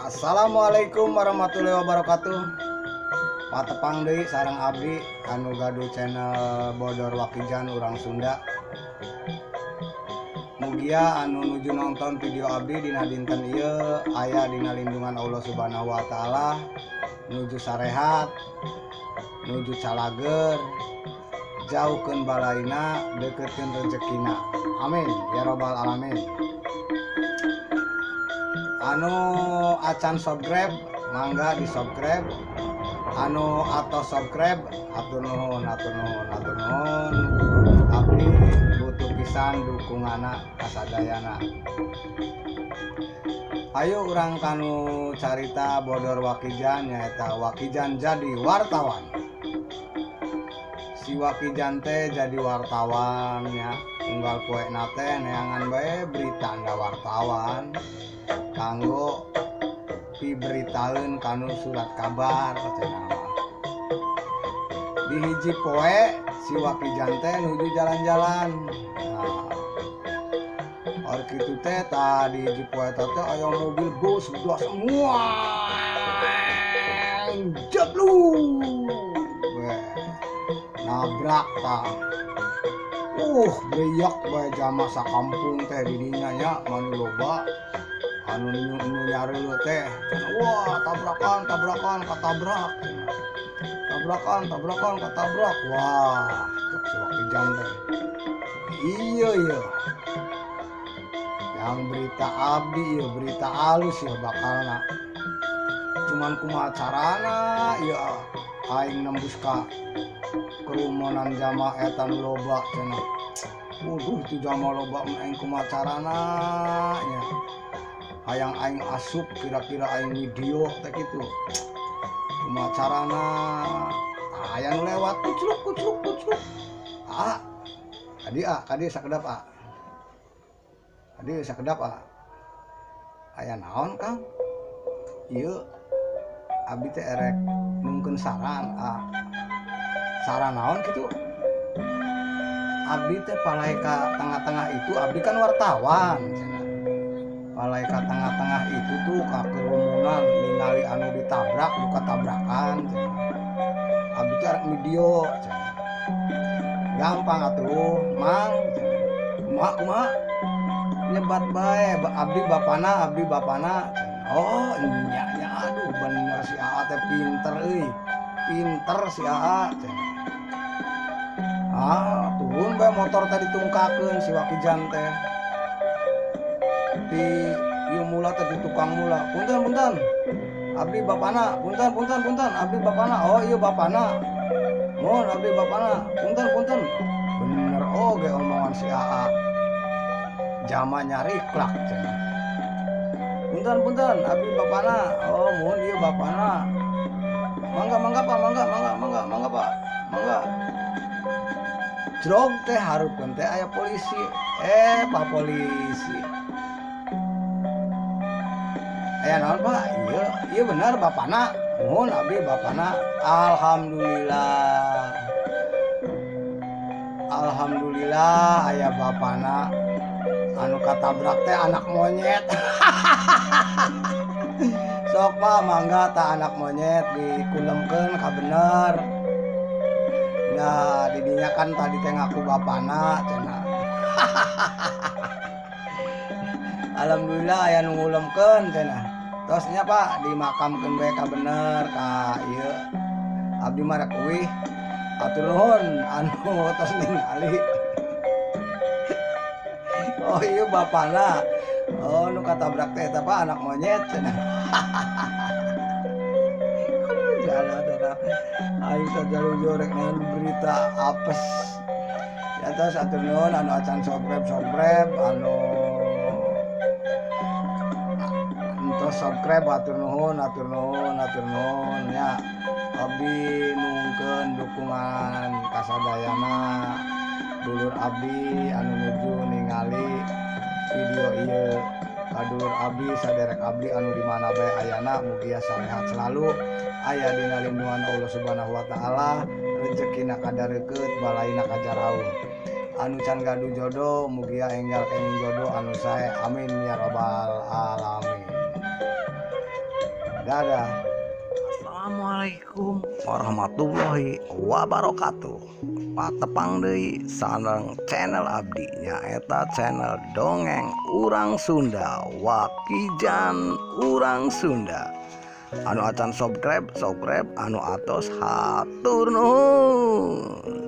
Assalamualaikum warahmatullahi wabarakatuh. Patepang deui sareng abdi anu gaduh channel Bodor Wakijan urang Sunda. Mugia anu nuju nonton video abdi dina dinten ieu aya dina lindungan Allah Subhanahu wa taala, nuju sarehat, nuju calager, jauhkeun balaina, deukeukeun rezekina. Amin ya rabbal alamin. Anu acan subscribe mangga di subscribe, anu atau subscribe atur nuhun abdi butuh pisan dukunganna kasadayana. Ayo urang kanu carita Bodor Wakijan nyaeta Wakijan jadi wartawan. Si Wakijan teh jadi wartawan nya, unggal poena teh neangan bae berita anda wartawan kanggo diberitaeun kanu surat kabar cenah. Di hiji poe si Wakijan teh nuju jalan-jalan. Nah, or kitu teh tadi hiji poe teh aya mobil bus udah semua jeblu. Nabrak tah. Beyak bae jama sakampung teh di dinya nya manu loba anu nyareuleut teh. Wah, tabrakan katabrak. Tabrakan katabrak. Wah, cek si Wakijan teh. Iya. Yang berita abdi ieu berita alus ya bakalna. Cuman kumaha carana ieu aing nembus ka kerumunan jama eta nu loba cenah. Itu jama loba aing kumaha carana nya. Hayang aing asup kira-kira aing video teh kitu. Kumaha carana? Hayang lewat kucluk. Kadi sakedap aya naon Kang? Ieu abdi teh erek nungkeun saran. Saran naon kitu? Abdi teh palai ka tengah-tengah itu abdi kan wartawan cenah. Palai ka tengah-tengah itu tuh ka kerumunan ningali anu ditabrak buka tabrakan cenah. Abdi teh arek video cenah. Gampang atuh, Mang. Kumaha? Nyebat bae abdi bapana cenah. Oh, nya aduh bener si Aa teh pinter euy. Pinter si Aa cenah. Turun bae motor tadi tungkakeun si Wakijan teh. Di ieu mula teh di tukang mula. Punten. Abdi bapana. Punten. Abdi bapana. Oh, ieu bapana. Mohon abdi bapana. Punten. Bener oge omongan si Aa. Jama nyari klak cenah. Punten abdi bapana. Oh, mohon ieu bapana. Mangga Pak. Mangga. Jrog teh hareupeun teh aya polisi. Pak polisi. Aya naon Pak? Ieu bener bapana. Mohon abdi bapana. Alhamdulillah aya bapana. Anu katabrak teh anak monyet. Sok Pak mangga tah anak monyet dikulemkeun ka bener. Nah, didinya kan tadi teh ngaku bapana cenah. Alhamdulillah aya nu ngulemkeun cenah. Tos nya Pak dimakamkeun bae ka bener ka ieu. Abdi mah rek euih. Atur nuhun anu tos ningali. Oh ieu bapana. Oh nu katabrak teh eta Pak anak monyet cenah. Aing sajalu jorek ngan berita apes. Ya terus atur nuhun anu acan subscribe anu entos subscribe atur nuhun nya. Abdi nungkeun dukungan kasadayana dulur abdi anu nuju ningali video ieu. Kadulur abdi saderek abdi anu di mana bae ayana mugia sarehat selalu. Aya dina lindungan Allah Subhanahu wa taala, rezekina kadareukeut, balaina kajaraun. Anu can gaduh jodoh mugia enggal kenging jodoh anu sae. Amin ya rabbal alamin. Dadah. Assalamualaikum warahmatullahi wabarakatuh. Patepang deui sareng channel abdi nyaeta channel dongeng urang Sunda, Wakijan urang Sunda. Anu acan subscribe anu atos hatur nuhun.